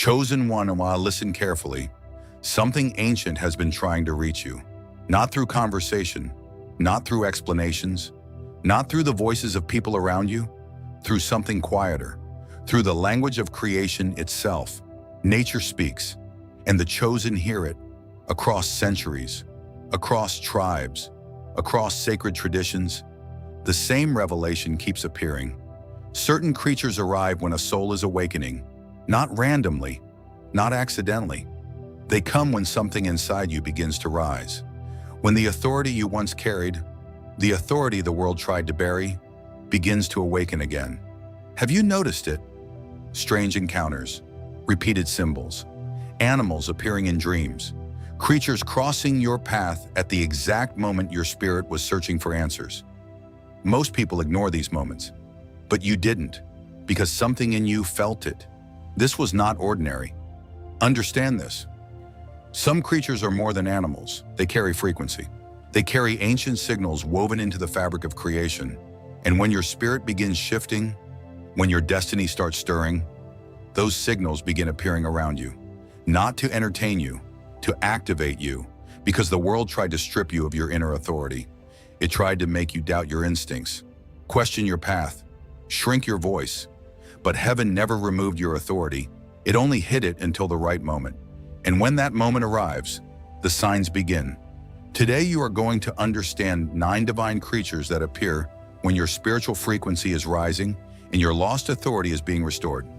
Chosen one, and while listen carefully, something ancient has been trying to reach you. Not through conversation, not through explanations, not through the voices of people around you, through something quieter, through the language of creation itself. Nature speaks, and the chosen hear it, across centuries, across tribes, across sacred traditions. The same revelation keeps appearing. Certain creatures arrive when a soul is awakening, not randomly, not accidentally. They come when something inside you begins to rise. When the authority you once carried, the authority the world tried to bury, begins to awaken again. Have you noticed it? Strange encounters, repeated symbols, animals appearing in dreams, creatures crossing your path at the exact moment your spirit was searching for answers. Most people ignore these moments, but you didn't, because something in you felt it. This was not ordinary. Understand this. Some creatures are more than animals. They carry frequency. They carry ancient signals woven into the fabric of creation. And when your spirit begins shifting, when your destiny starts stirring, those signals begin appearing around you. Not to entertain you, to activate you, because the world tried to strip you of your inner authority. It tried to make you doubt your instincts, question your path, shrink your voice. But heaven never removed your authority. It only hid it until the right moment. And when that moment arrives, the signs begin. Today you are going to understand 9 divine creatures that appear when your spiritual frequency is rising and your lost authority is being restored.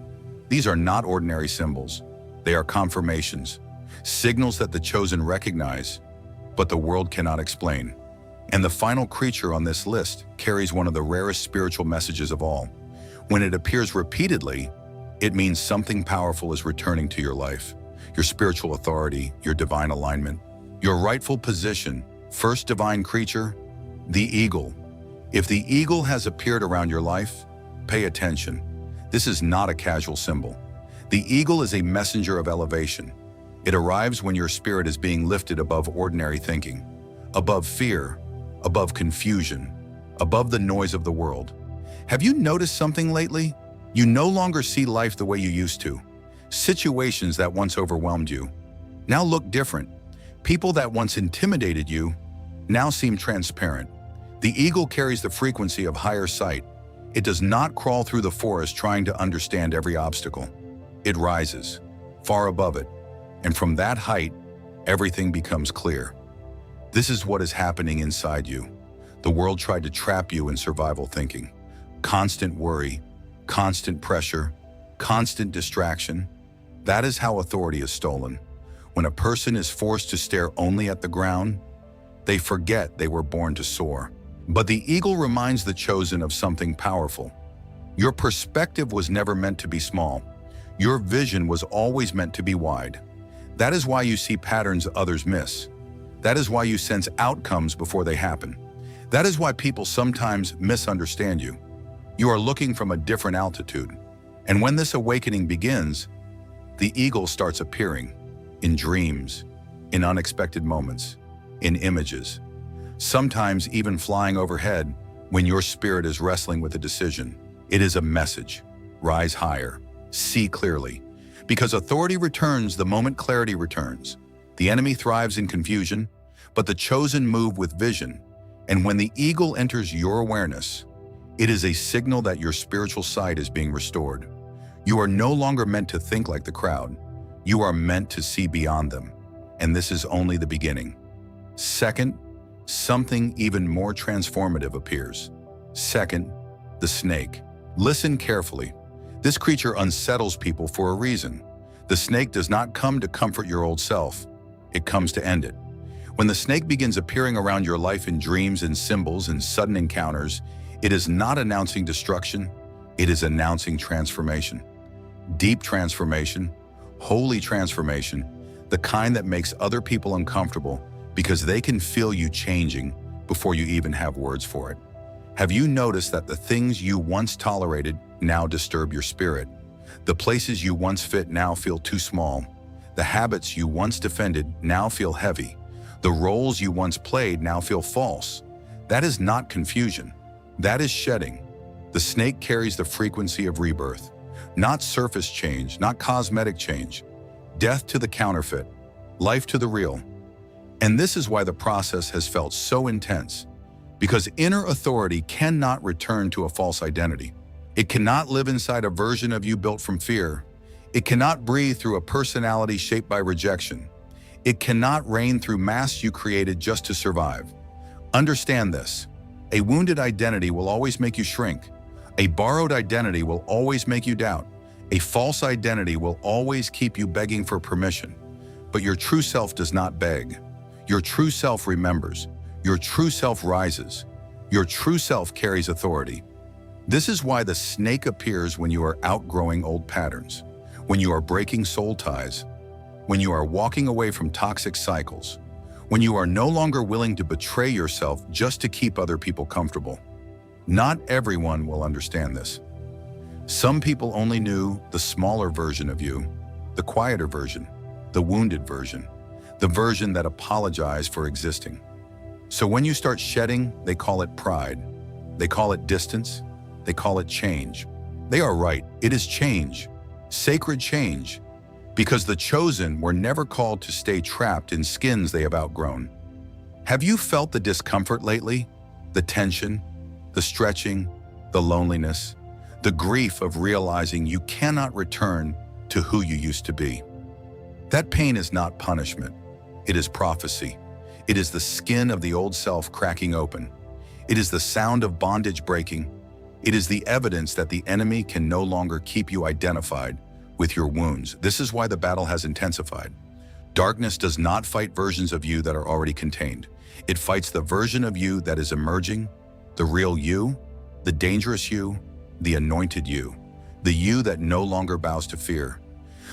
These are not ordinary symbols. They are confirmations, signals that the chosen recognize, but the world cannot explain. And the final creature on this list carries one of the rarest spiritual messages of all. When it appears repeatedly, it means something powerful is returning to your life. Your spiritual authority, your divine alignment, your rightful position. First divine creature, the eagle. If the eagle has appeared around your life, pay attention. This is not a casual symbol. The eagle is a messenger of elevation. It arrives when your spirit is being lifted above ordinary thinking, above fear, above confusion, above the noise of the world. Have you noticed something lately? You no longer see life the way you used to. Situations that once overwhelmed you now look different. People that once intimidated you now seem transparent. The eagle carries the frequency of higher sight. It does not crawl through the forest trying to understand every obstacle. It rises, far above it, and from that height, everything becomes clear. This is what is happening inside you. The world tried to trap you in survival thinking. Constant worry, constant pressure, constant distraction. That is how authority is stolen. When a person is forced to stare only at the ground, they forget they were born to soar. But the eagle reminds the chosen of something powerful. Your perspective was never meant to be small. Your vision was always meant to be wide. That is why you see patterns others miss. That is why you sense outcomes before they happen. That is why people sometimes misunderstand you. You are looking from a different altitude. And when this awakening begins, the eagle starts appearing in dreams, in unexpected moments, in images, sometimes even flying overhead when your spirit is wrestling with a decision. It is a message. Rise higher, see clearly, because authority returns the moment clarity returns. The enemy thrives in confusion, but the chosen move with vision. And when the eagle enters your awareness, it is a signal that your spiritual sight is being restored. You are no longer meant to think like the crowd. You are meant to see beyond them. And this is only the beginning. Second, something even more transformative appears. Second, the snake. Listen carefully. This creature unsettles people for a reason. The snake does not come to comfort your old self. It comes to end it. When the snake begins appearing around your life in dreams and symbols and sudden encounters, it is not announcing destruction, it is announcing transformation. Deep transformation, holy transformation, the kind that makes other people uncomfortable because they can feel you changing before you even have words for it. Have you noticed that the things you once tolerated now disturb your spirit? The places you once fit now feel too small. The habits you once defended now feel heavy. The roles you once played now feel false. That is not confusion. That is shedding. The snake carries the frequency of rebirth. Not surface change, not cosmetic change. Death to the counterfeit, life to the real. And this is why the process has felt so intense, because inner authority cannot return to a false identity. It cannot live inside a version of you built from fear. It cannot breathe through a personality shaped by rejection. It cannot reign through masks you created just to survive. Understand this. A wounded identity will always make you shrink. A borrowed identity will always make you doubt. A false identity will always keep you begging for permission. But your true self does not beg. Your true self remembers. Your true self rises. Your true self carries authority. This is why the snake appears when you are outgrowing old patterns, when you are breaking soul ties, when you are walking away from toxic cycles, when you are no longer willing to betray yourself just to keep other people comfortable. Not everyone will understand this. Some people only knew the smaller version of you, the quieter version, the wounded version, the version that apologized for existing. So when you start shedding, they call it pride. They call it distance. They call it change. They are right. It is change, sacred change, because the chosen were never called to stay trapped in skins they have outgrown. Have you felt the discomfort lately? The tension, the stretching, the loneliness, the grief of realizing you cannot return to who you used to be. That pain is not punishment. It is prophecy. It is the skin of the old self cracking open. It is the sound of bondage breaking. It is the evidence that the enemy can no longer keep you identified with your wounds. This is why the battle has intensified. Darkness does not fight versions of you that are already contained. It fights the version of you that is emerging, the real you, the dangerous you, the anointed you, the you that no longer bows to fear.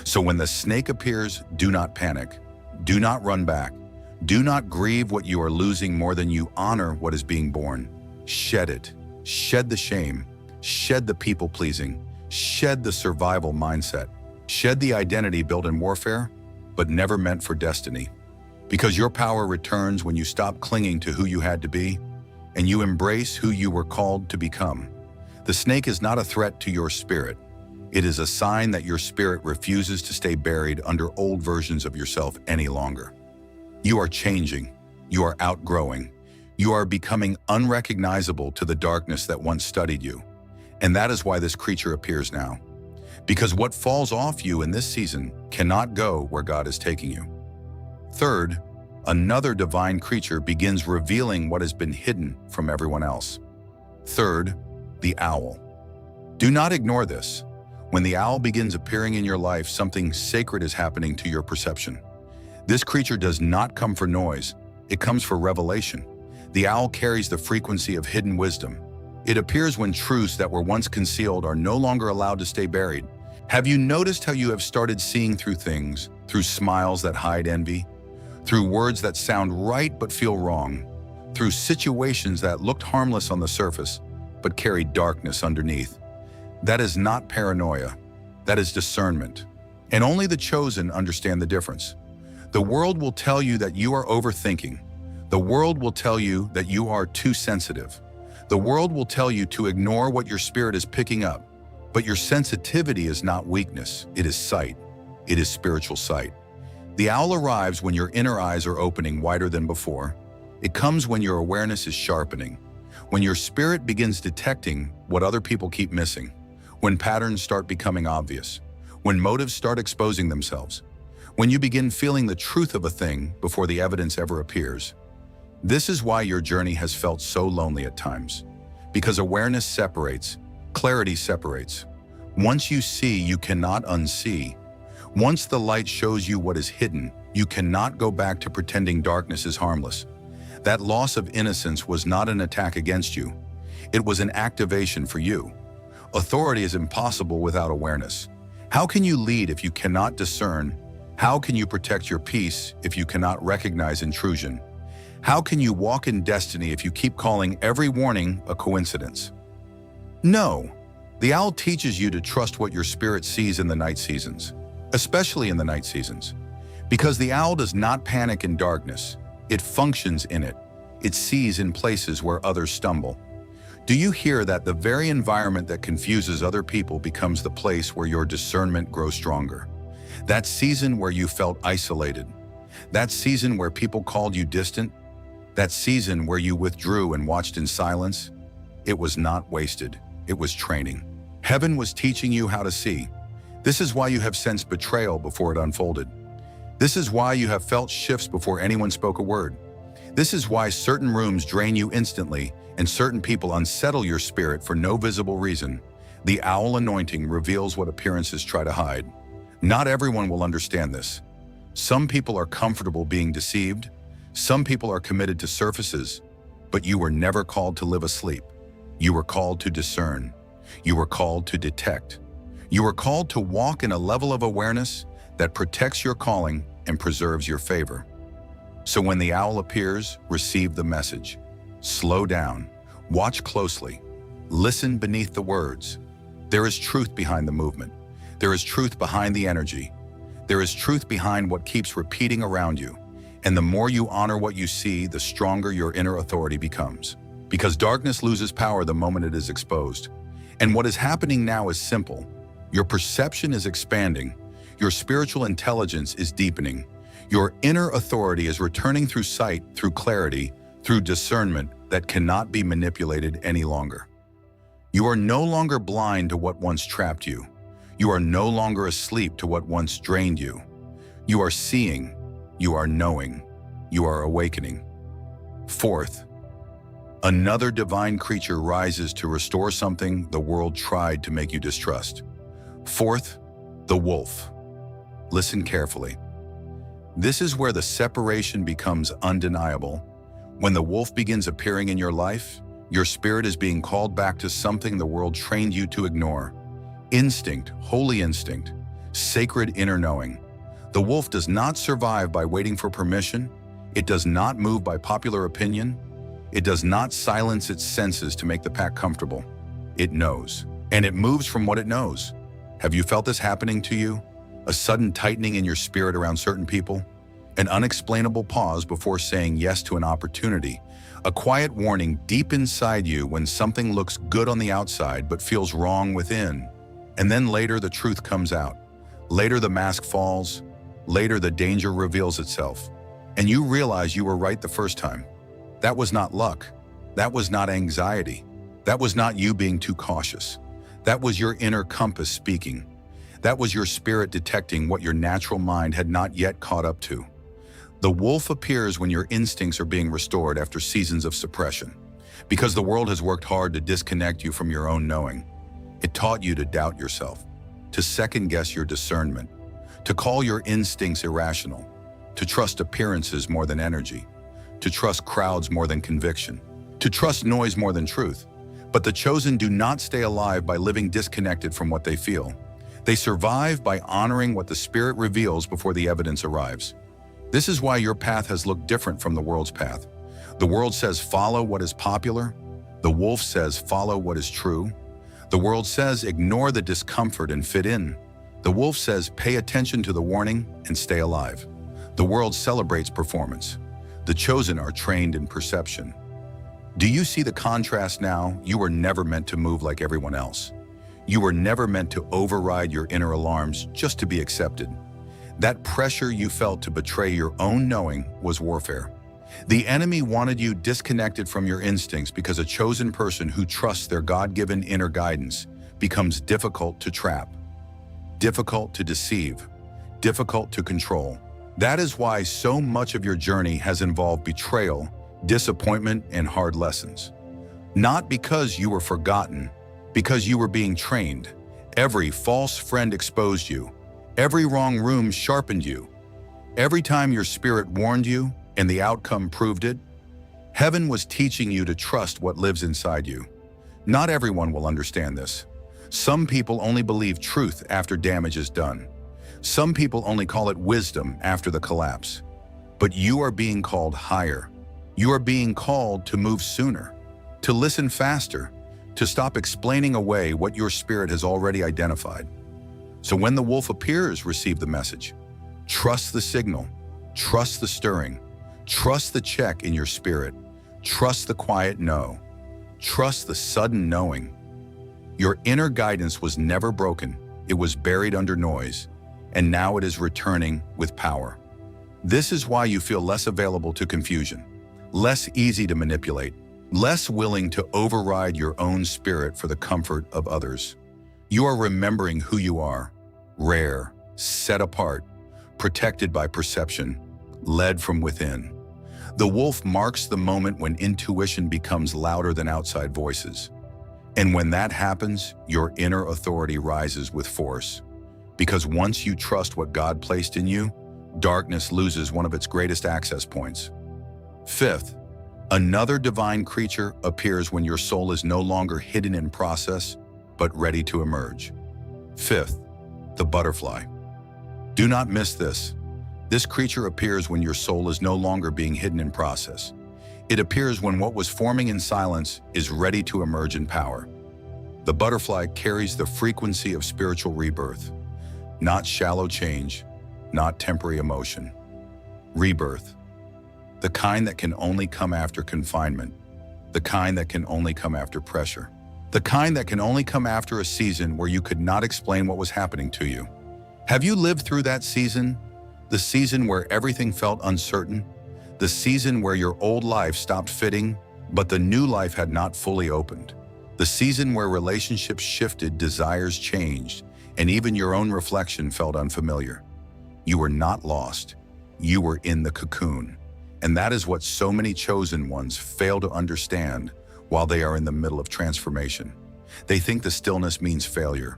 So when the snake appears, do not panic. Do not run back. Do not grieve what you are losing more than you honor what is being born. Shed it. Shed the shame. Shed the people-pleasing. Shed the survival mindset. Shed the identity built in warfare, but never meant for destiny. Because your power returns when you stop clinging to who you had to be, and you embrace who you were called to become. The snake is not a threat to your spirit. It is a sign that your spirit refuses to stay buried under old versions of yourself any longer. You are changing. You are outgrowing. You are becoming unrecognizable to the darkness that once studied you. And that is why this creature appears now. Because what falls off you in this season cannot go where God is taking you. Third, another divine creature begins revealing what has been hidden from everyone else. Third, the owl. Do not ignore this. When the owl begins appearing in your life, something sacred is happening to your perception. This creature does not come for noise. It comes for revelation. The owl carries the frequency of hidden wisdom. It appears when truths that were once concealed are no longer allowed to stay buried. Have you noticed how you have started seeing through things, through smiles that hide envy, through words that sound right but feel wrong, through situations that looked harmless on the surface but carried darkness underneath? That is not paranoia. That is discernment. And only the chosen understand the difference. The world will tell you that you are overthinking. The world will tell you that you are too sensitive. The world will tell you to ignore what your spirit is picking up. But your sensitivity is not weakness. It is sight. It is spiritual sight. The owl arrives when your inner eyes are opening wider than before. It comes when your awareness is sharpening, when your spirit begins detecting what other people keep missing, when patterns start becoming obvious, when motives start exposing themselves, when you begin feeling the truth of a thing before the evidence ever appears. This is why your journey has felt so lonely at times, because awareness separates, clarity separates. Once you see, you cannot unsee. Once the light shows you what is hidden, you cannot go back to pretending darkness is harmless. That loss of innocence was not an attack against you. It was an activation for you. Authority is impossible without awareness. How can you lead if you cannot discern? How can you protect your peace if you cannot recognize intrusion? How can you walk in destiny if you keep calling every warning a coincidence? No. The owl teaches you to trust what your spirit sees in the night seasons, especially in the night seasons. Because the owl does not panic in darkness. It functions in it. It sees in places where others stumble. Do you hear that the very environment that confuses other people becomes the place where your discernment grows stronger? That season where you felt isolated, that season where people called you distant, that season where you withdrew and watched in silence, it was not wasted, it was training. Heaven was teaching you how to see. This is why you have sensed betrayal before it unfolded. This is why you have felt shifts before anyone spoke a word. This is why certain rooms drain you instantly and certain people unsettle your spirit for no visible reason. The owl anointing reveals what appearances try to hide. Not everyone will understand this. Some people are comfortable being deceived. Some people are committed to surfaces, but you were never called to live asleep. You were called to discern. You were called to detect. You were called to walk in a level of awareness that protects your calling and preserves your favor. So when the owl appears, receive the message. Slow down, watch closely, listen beneath the words. There is truth behind the movement. There is truth behind the energy. There is truth behind what keeps repeating around you. And the more you honor what you see, the stronger your inner authority becomes. Because darkness loses power the moment it is exposed. And what is happening now is simple. Your perception is expanding. Your spiritual intelligence is deepening. Your inner authority is returning through sight, through clarity, through discernment that cannot be manipulated any longer. You are no longer blind to what once trapped you. You are no longer asleep to what once drained you. You are seeing, you are knowing, you are awakening. Fourth, another divine creature rises to restore something the world tried to make you distrust. Fourth, the wolf. Listen carefully. This is where the separation becomes undeniable. When the wolf begins appearing in your life, your spirit is being called back to something the world trained you to ignore. Instinct, holy instinct, sacred inner knowing. The wolf does not survive by waiting for permission. It does not move by popular opinion. It does not silence its senses to make the pack comfortable. It knows, and it moves from what it knows. Have you felt this happening to you? A sudden tightening in your spirit around certain people? An unexplainable pause before saying yes to an opportunity? A quiet warning deep inside you when something looks good on the outside but feels wrong within? And then later the truth comes out. Later the mask falls. Later the danger reveals itself. And you realize you were right the first time. That was not luck. That was not anxiety. That was not you being too cautious. That was your inner compass speaking. That was your spirit detecting what your natural mind had not yet caught up to. The wolf appears when your instincts are being restored after seasons of suppression, because the world has worked hard to disconnect you from your own knowing. It taught you to doubt yourself, to second-guess your discernment, to call your instincts irrational, to trust appearances more than energy, to trust crowds more than conviction, to trust noise more than truth. But the chosen do not stay alive by living disconnected from what they feel. They survive by honoring what the Spirit reveals before the evidence arrives. This is why your path has looked different from the world's path. The world says follow what is popular. The wolf says follow what is true. The world says ignore the discomfort and fit in. The wolf says pay attention to the warning and stay alive. The world celebrates performance. The chosen are trained in perception. Do you see the contrast now? You were never meant to move like everyone else. You were never meant to override your inner alarms just to be accepted. That pressure you felt to betray your own knowing was warfare. The enemy wanted you disconnected from your instincts because a chosen person who trusts their God-given inner guidance becomes difficult to trap, difficult to deceive, difficult to control. That is why so much of your journey has involved betrayal, disappointment, and hard lessons. Not because you were forgotten, because you were being trained. Every false friend exposed you. Every wrong room sharpened you. Every time your spirit warned you and the outcome proved it, heaven was teaching you to trust what lives inside you. Not everyone will understand this. Some people only believe truth after damage is done. Some people only call it wisdom after the collapse. But you are being called higher. You are being called to move sooner, to listen faster, to stop explaining away what your spirit has already identified. So when the wolf appears, receive the message. Trust the signal. Trust the stirring. Trust the check in your spirit. Trust the quiet no. Trust the sudden knowing. Your inner guidance was never broken. It was buried under noise, and now it is returning with power. This is why you feel less available to confusion, less easy to manipulate, less willing to override your own spirit for the comfort of others. You are remembering who you are, rare, set apart, protected by perception, led from within. The wolf marks the moment when intuition becomes louder than outside voices. And when that happens, your inner authority rises with force. Because once you trust what God placed in you, darkness loses one of its greatest access points. Fifth, another divine creature appears when your soul is no longer hidden in process, but ready to emerge. Fifth, the butterfly. Do not miss this. This creature appears when your soul is no longer being hidden in process. It appears when what was forming in silence is ready to emerge in power. The butterfly carries the frequency of spiritual rebirth, not shallow change, not temporary emotion. Rebirth, the kind that can only come after confinement, the kind that can only come after pressure, the kind that can only come after a season where you could not explain what was happening to you. Have you lived through that season? The season where everything felt uncertain? The season where your old life stopped fitting, but the new life had not fully opened? The season where relationships shifted, desires changed, and even your own reflection felt unfamiliar? You were not lost. You were in the cocoon. And that is what so many chosen ones fail to understand while they are in the middle of transformation. They think the stillness means failure.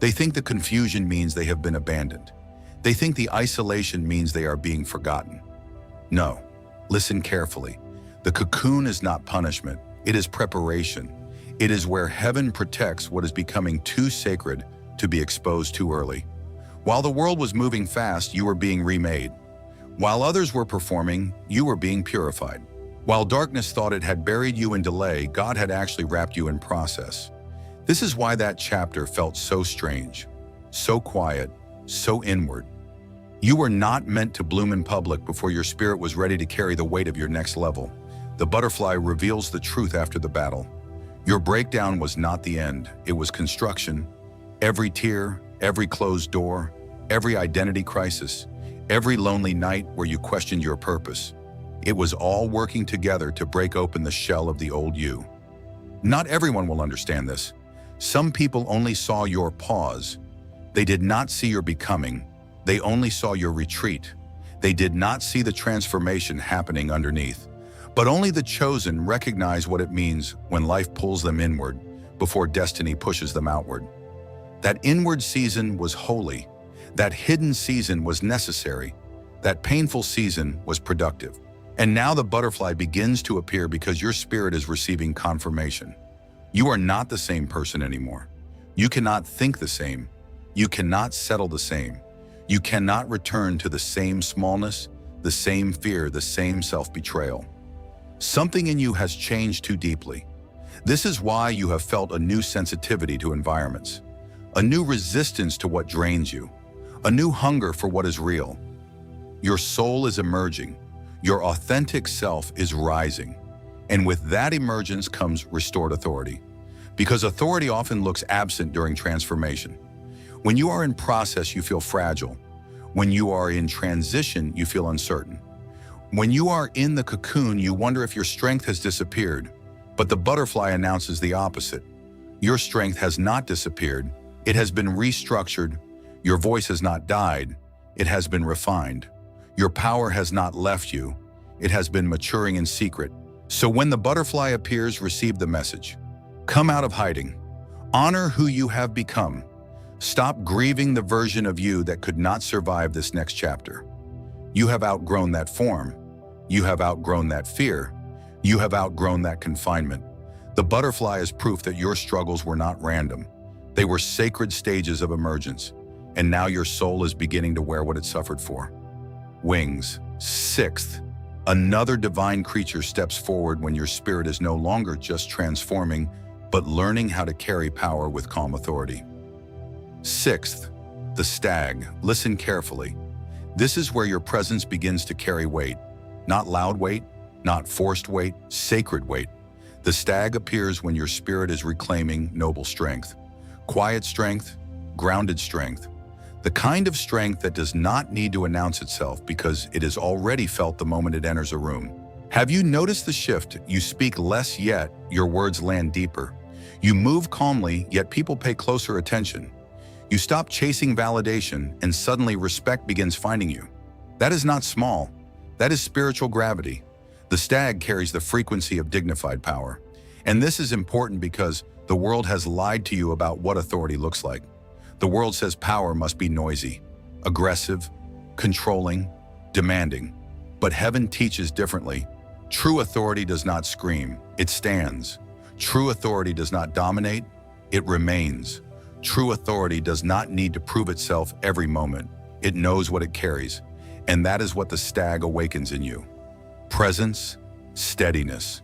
They think the confusion means they have been abandoned. They think the isolation means they are being forgotten. No, listen carefully. The cocoon is not punishment, it is preparation. It is where heaven protects what is becoming too sacred to be exposed too early. While the world was moving fast, you were being remade. While others were performing, you were being purified. While darkness thought it had buried you in delay, God had actually wrapped you in process. This is why that chapter felt so strange, so quiet, so inward. You were not meant to bloom in public before your spirit was ready to carry the weight of your next level. The butterfly reveals the truth after the battle. Your breakdown was not the end, it was construction. Every tear, every closed door, every identity crisis, every lonely night where you questioned your purpose. It was all working together to break open the shell of the old you. Not everyone will understand this. Some people only saw your pause. They did not see your becoming. They only saw your retreat. They did not see the transformation happening underneath. But only the chosen recognize what it means when life pulls them inward before destiny pushes them outward. That inward season was holy. That hidden season was necessary. That painful season was productive. And now the butterfly begins to appear because your spirit is receiving confirmation. You are not the same person anymore. You cannot think the same. You cannot settle the same. You cannot return to the same smallness, the same fear, the same self-betrayal. Something in you has changed too deeply. This is why you have felt a new sensitivity to environments, a new resistance to what drains you, a new hunger for what is real. Your soul is emerging. Your authentic self is rising. And with that emergence comes restored authority. Because authority often looks absent during transformation. When you are in process, you feel fragile. When you are in transition, you feel uncertain. When you are in the cocoon, you wonder if your strength has disappeared. But the butterfly announces the opposite. Your strength has not disappeared. It has been restructured. Your voice has not died. It has been refined. Your power has not left you. It has been maturing in secret. So when the butterfly appears, receive the message. Come out of hiding. Honor who you have become. Stop grieving the version of you that could not survive this next chapter. You have outgrown that form. You have outgrown that fear. You have outgrown that confinement. The butterfly is proof that your struggles were not random. They were sacred stages of emergence. And now your soul is beginning to wear what it suffered for. Wings. Sixth, another divine creature steps forward when your spirit is no longer just transforming, but learning how to carry power with calm authority. Sixth, the stag. Listen carefully. This is where your presence begins to carry weight. Not loud weight, not forced weight, sacred weight. The stag appears when your spirit is reclaiming noble strength, quiet strength, grounded strength, the kind of strength that does not need to announce itself because it is already felt the moment it enters a room. Have you noticed the shift? You speak less, yet your words land deeper. You move calmly, yet people pay closer attention. You stop chasing validation, and suddenly respect begins finding you. That is not small. That is spiritual gravity. The stag carries the frequency of dignified power. And this is important because the world has lied to you about what authority looks like. The world says power must be noisy, aggressive, controlling, demanding. But heaven teaches differently. True authority does not scream, it stands. True authority does not dominate, it remains. True authority does not need to prove itself every moment. It knows what it carries. And that is what the stag awakens in you. Presence, steadiness.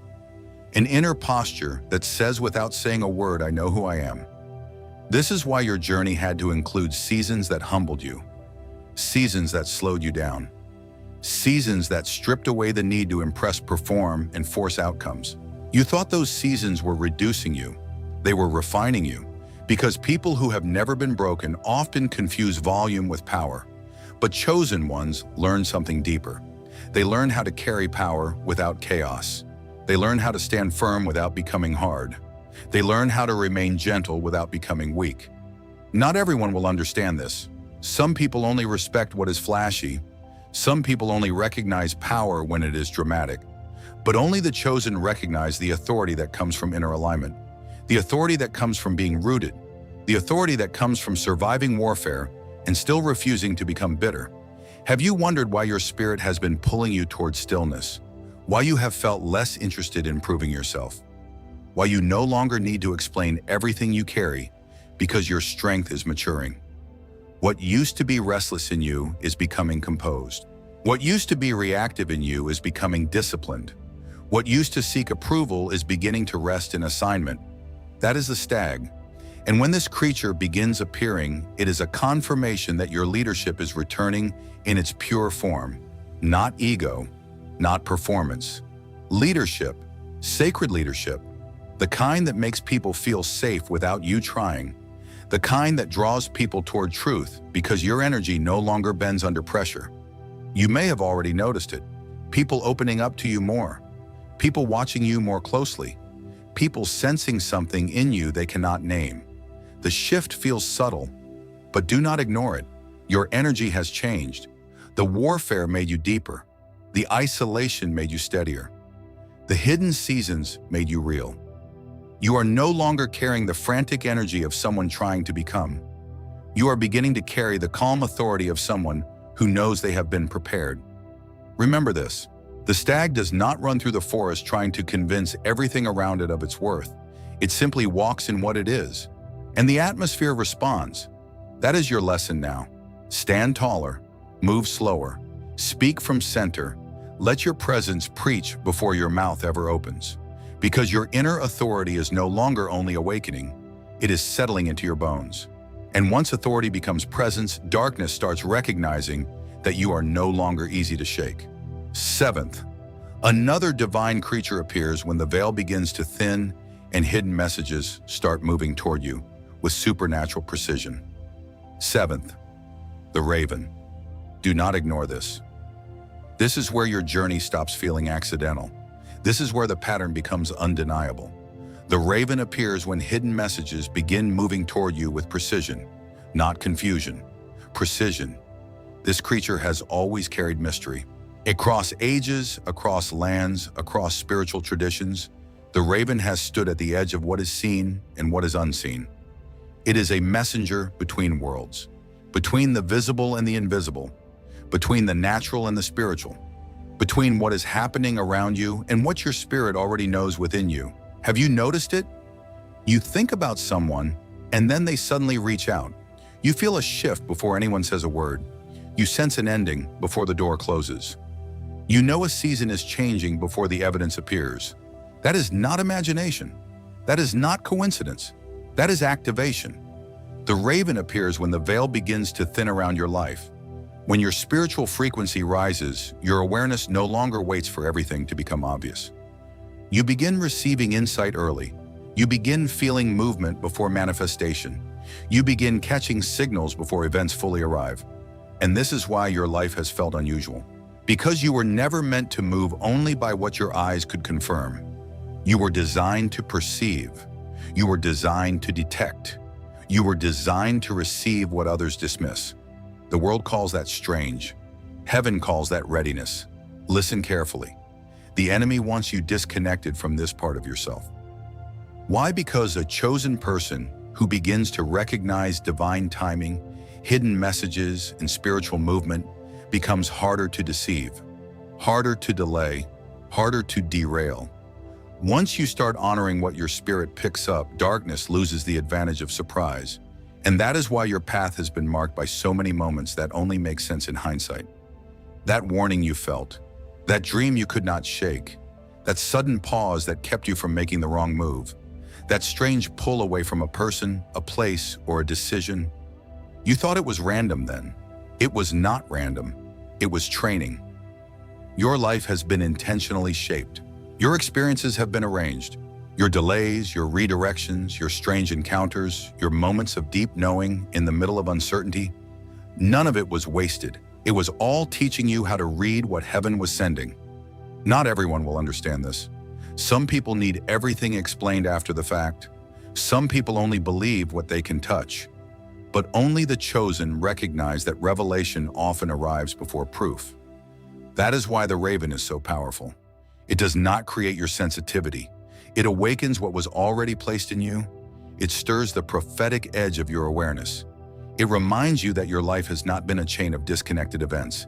An inner posture that says without saying a word, I know who I am. This is why your journey had to include seasons that humbled you, seasons that slowed you down, seasons that stripped away the need to impress, perform, and force outcomes. You thought those seasons were reducing you. They were refining you, because people who have never been broken often confuse volume with power. But chosen ones learn something deeper. They learn how to carry power without chaos. They learn how to stand firm without becoming hard. They learn how to remain gentle without becoming weak. Not everyone will understand this. Some people only respect what is flashy. Some people only recognize power when it is dramatic. But only the chosen recognize the authority that comes from inner alignment, the authority that comes from being rooted, the authority that comes from surviving warfare and still refusing to become bitter. Have you wondered why your spirit has been pulling you towards stillness? Why you have felt less interested in proving yourself? Why you no longer need to explain everything you carry because your strength is maturing? What used to be restless in you is becoming composed. What used to be reactive in you is becoming disciplined. What used to seek approval is beginning to rest in assignment. That is the stag. And when this creature begins appearing, it is a confirmation that your leadership is returning in its pure form. Not ego, not performance. Leadership, sacred leadership, the kind that makes people feel safe without you trying, the kind that draws people toward truth because your energy no longer bends under pressure. You may have already noticed it. People opening up to you more, people watching you more closely, people sensing something in you they cannot name. The shift feels subtle, but do not ignore it. Your energy has changed. The warfare made you deeper. The isolation made you steadier. The hidden seasons made you real. You are no longer carrying the frantic energy of someone trying to become. You are beginning to carry the calm authority of someone who knows they have been prepared. Remember this, the stag does not run through the forest trying to convince everything around it of its worth. It simply walks in what it is, and the atmosphere responds. That is your lesson now. Stand taller, move slower, speak from center, let your presence preach before your mouth ever opens. Because your inner authority is no longer only awakening, it is settling into your bones. And once authority becomes presence, darkness starts recognizing that you are no longer easy to shake. Seventh, another divine creature appears when the veil begins to thin and hidden messages start moving toward you with supernatural precision. Seventh, the raven. Do not ignore this. This is where your journey stops feeling accidental. This is where the pattern becomes undeniable. The raven appears when hidden messages begin moving toward you with precision, not confusion. Precision. This creature has always carried mystery. Across ages, across lands, across spiritual traditions, the raven has stood at the edge of what is seen and what is unseen. It is a messenger between worlds, between the visible and the invisible, between the natural and the spiritual, between what is happening around you and what your spirit already knows within you. Have you noticed it? You think about someone, and then they suddenly reach out. You feel a shift before anyone says a word. You sense an ending before the door closes. You know a season is changing before the evidence appears. That is not imagination. That is not coincidence. That is activation. The raven appears when the veil begins to thin around your life. When your spiritual frequency rises, your awareness no longer waits for everything to become obvious. You begin receiving insight early. You begin feeling movement before manifestation. You begin catching signals before events fully arrive. And this is why your life has felt unusual. Because you were never meant to move only by what your eyes could confirm. You were designed to perceive. You were designed to detect. You were designed to receive what others dismiss. The world calls that strange. Heaven calls that readiness. Listen carefully. The enemy wants you disconnected from this part of yourself. Why? Because a chosen person who begins to recognize divine timing, hidden messages, and spiritual movement becomes harder to deceive, harder to delay, harder to derail. Once you start honoring what your spirit picks up, darkness loses the advantage of surprise. And that is why your path has been marked by so many moments that only make sense in hindsight. That warning you felt, that dream you could not shake, that sudden pause that kept you from making the wrong move, that strange pull away from a person, a place, or a decision. You thought it was random then. It was not random. It was training. Your life has been intentionally shaped. Your experiences have been arranged. Your delays, your redirections, your strange encounters, your moments of deep knowing in the middle of uncertainty, none of it was wasted. It was all teaching you how to read what heaven was sending. Not everyone will understand this. Some people need everything explained after the fact. Some people only believe what they can touch. But only the chosen recognize that revelation often arrives before proof. That is why the raven is so powerful. It does not create your sensitivity. It awakens what was already placed in you. It stirs the prophetic edge of your awareness. It reminds you that your life has not been a chain of disconnected events.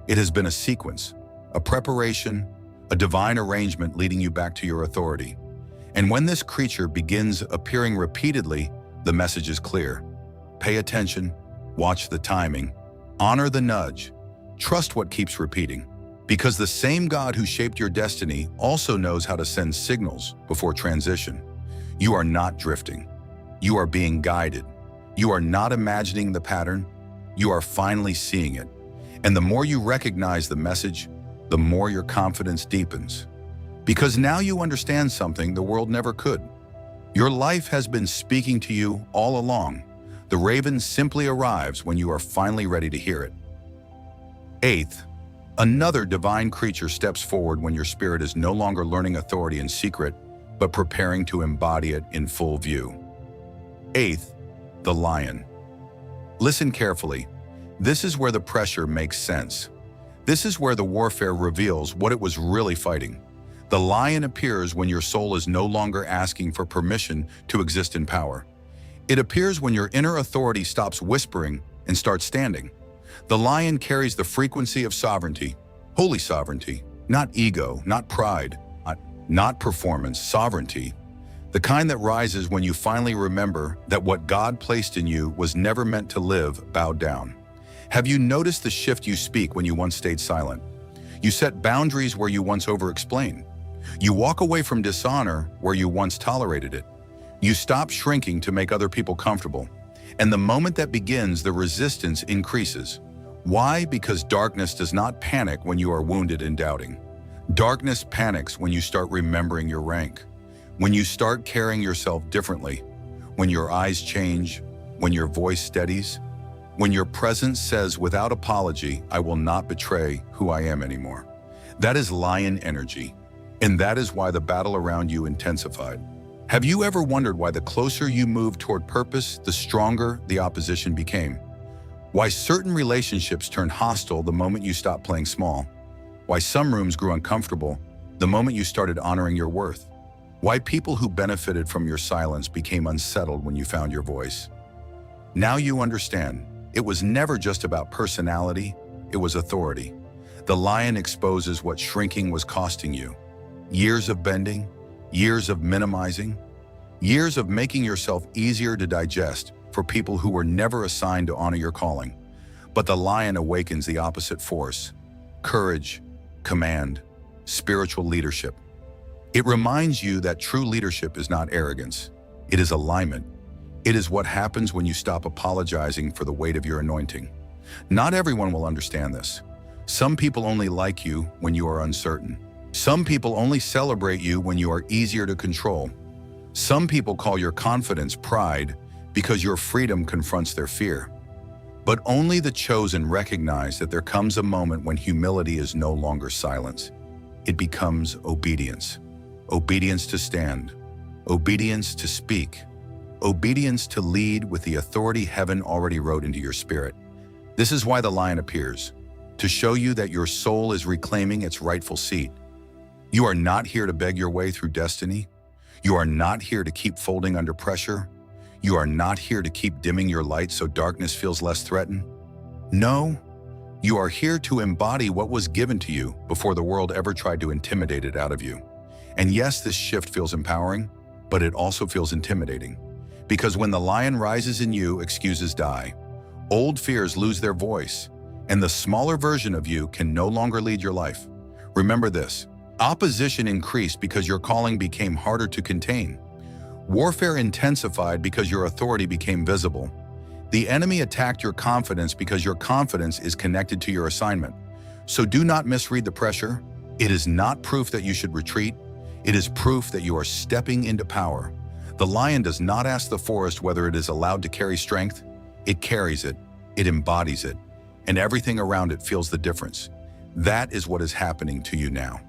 It has been a sequence, a preparation, a divine arrangement leading you back to your authority. And when this creature begins appearing repeatedly, the message is clear. Pay attention, watch the timing, honor the nudge, trust what keeps repeating. Because the same God who shaped your destiny also knows how to send signals before transition. You are not drifting. You are being guided. You are not imagining the pattern. You are finally seeing it. And the more you recognize the message, the more your confidence deepens. Because now you understand something the world never could. Your life has been speaking to you all along. The raven simply arrives when you are finally ready to hear it. Eighth, another divine creature steps forward when your spirit is no longer learning authority in secret, but preparing to embody it in full view. Eighth, the lion. Listen carefully. This is where the pressure makes sense. This is where the warfare reveals what it was really fighting. The lion appears when your soul is no longer asking for permission to exist in power. It appears when your inner authority stops whispering and starts standing. The lion carries the frequency of sovereignty, holy sovereignty, not ego, not pride, not performance, sovereignty. The kind that rises when you finally remember that what God placed in you was never meant to live bowed down. Have you noticed the shift you speak when you once stayed silent? You set boundaries where you once over-explained. You walk away from dishonor where you once tolerated it. You stop shrinking to make other people comfortable. And the moment that begins, the resistance increases. Why? Because darkness does not panic when you are wounded and doubting. Darkness panics when you start remembering your rank, when you start carrying yourself differently, when your eyes change, when your voice steadies, when your presence says without apology, I will not betray who I am anymore. That is lion energy, and that is why the battle around you intensified. Have you ever wondered why the closer you moved toward purpose, the stronger the opposition became? Why certain relationships turned hostile the moment you stopped playing small? Why some rooms grew uncomfortable the moment you started honoring your worth? Why people who benefited from your silence became unsettled when you found your voice? Now you understand. It was never just about personality, it was authority. The lion exposes what shrinking was costing you. Years of bending, years of minimizing, years of making yourself easier to digest for people who were never assigned to honor your calling. But the lion awakens the opposite force: courage, command, spiritual leadership. It reminds you that true leadership is not arrogance, it is alignment. It is what happens when you stop apologizing for the weight of your anointing. Not everyone will understand this. Some people only like you when you are uncertain. Some people only celebrate you when you are easier to control. Some people call your confidence pride because your freedom confronts their fear. But only the chosen recognize that there comes a moment when humility is no longer silence. It becomes obedience. Obedience to stand. Obedience to speak. Obedience to lead with the authority heaven already wrote into your spirit. This is why the lion appears, to show you that your soul is reclaiming its rightful seat. You are not here to beg your way through destiny. You are not here to keep folding under pressure. You are not here to keep dimming your light so darkness feels less threatened. No, you are here to embody what was given to you before the world ever tried to intimidate it out of you. And yes, this shift feels empowering, but it also feels intimidating. Because when the lion rises in you, excuses die. Old fears lose their voice, and the smaller version of you can no longer lead your life. Remember this, opposition increased because your calling became harder to contain. Warfare intensified because your authority became visible. The enemy attacked your confidence because your confidence is connected to your assignment. So do not misread the pressure. It is not proof that you should retreat. It is proof that you are stepping into power. The lion does not ask the forest whether it is allowed to carry strength. It carries it, it embodies it, and everything around it feels the difference. That is what is happening to you now.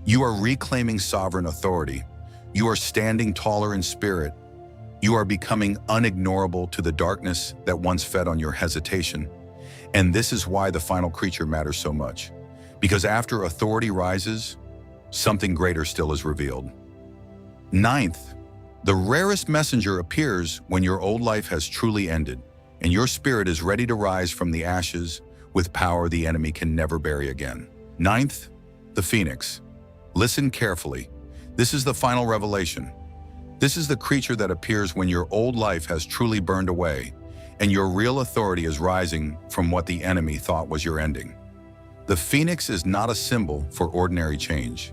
You are reclaiming sovereign authority. You are standing taller in spirit. You are becoming unignorable to the darkness that once fed on your hesitation. And this is why the final creature matters so much. Because after authority rises, something greater still is revealed. Ninth, the rarest messenger appears when your old life has truly ended, and your spirit is ready to rise from the ashes with power the enemy can never bury again. Ninth, the phoenix. Listen carefully. This is the final revelation. This is the creature that appears when your old life has truly burned away, and your real authority is rising from what the enemy thought was your ending. The phoenix is not a symbol for ordinary change.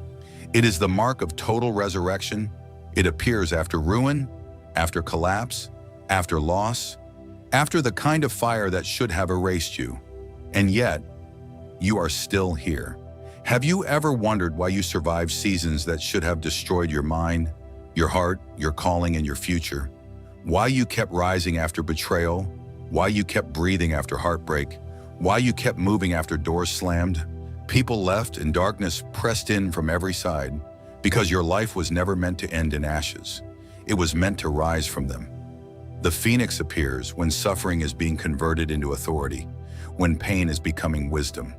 It is the mark of total resurrection. It appears after ruin, after collapse, after loss, after the kind of fire that should have erased you. And yet, you are still here. Have you ever wondered why you survived seasons that should have destroyed your mind, your heart, your calling, and your future? Why you kept rising after betrayal? Why you kept breathing after heartbreak? Why you kept moving after doors slammed? People left and darkness pressed in from every side, because your life was never meant to end in ashes. It was meant to rise from them. The phoenix appears when suffering is being converted into authority, when pain is becoming wisdom,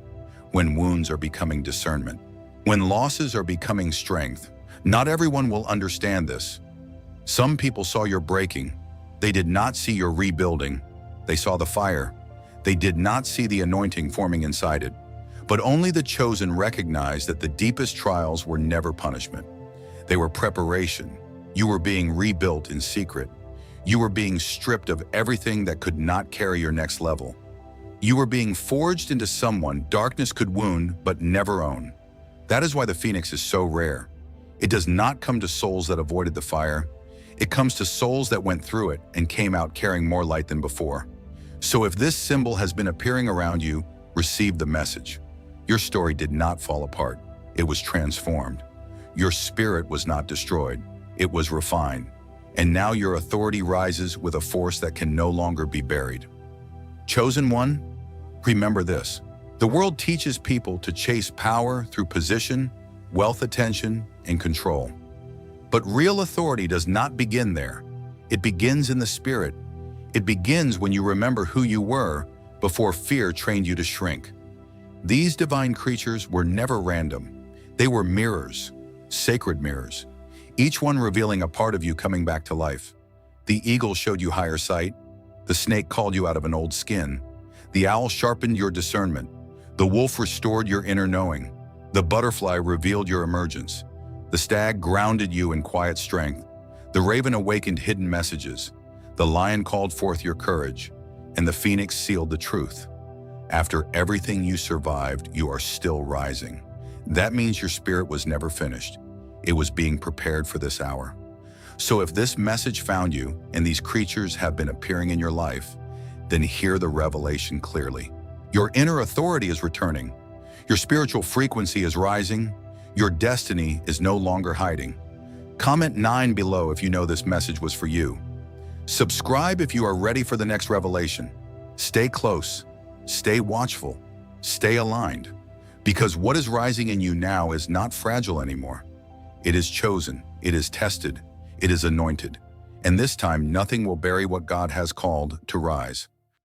when wounds are becoming discernment, when losses are becoming strength. Not everyone will understand this. Some people saw your breaking. They did not see your rebuilding. They saw the fire. They did not see the anointing forming inside it. But only the chosen recognized that the deepest trials were never punishment. They were preparation. You were being rebuilt in secret. You were being stripped of everything that could not carry your next level. You were being forged into someone darkness could wound but never own. That is why the phoenix is so rare. It does not come to souls that avoided the fire. It comes to souls that went through it and came out carrying more light than before. So if this symbol has been appearing around you, receive the message. Your story did not fall apart. It was transformed. Your spirit was not destroyed. It was refined. And now your authority rises with a force that can no longer be buried. Chosen one, remember this. The world teaches people to chase power through position, wealth, attention, and control. But real authority does not begin there. It begins in the spirit. It begins when you remember who you were before fear trained you to shrink. These divine creatures were never random. They were mirrors, sacred mirrors, each one revealing a part of you coming back to life. The eagle showed you higher sight. The snake called you out of an old skin. The owl sharpened your discernment. The wolf restored your inner knowing. The butterfly revealed your emergence. The stag grounded you in quiet strength. The raven awakened hidden messages. The lion called forth your courage. And the phoenix sealed the truth. After everything you survived, you are still rising. That means your spirit was never finished. It was being prepared for this hour. So if this message found you and these creatures have been appearing in your life, then hear the revelation clearly. Your inner authority is returning. Your spiritual frequency is rising. Your destiny is no longer hiding. Comment 9 below if you know this message was for you. Subscribe if you are ready for the next revelation. Stay close, stay watchful, stay aligned. Because what is rising in you now is not fragile anymore. It is chosen, it is tested, it is anointed. And this time, nothing will bury what God has called to rise.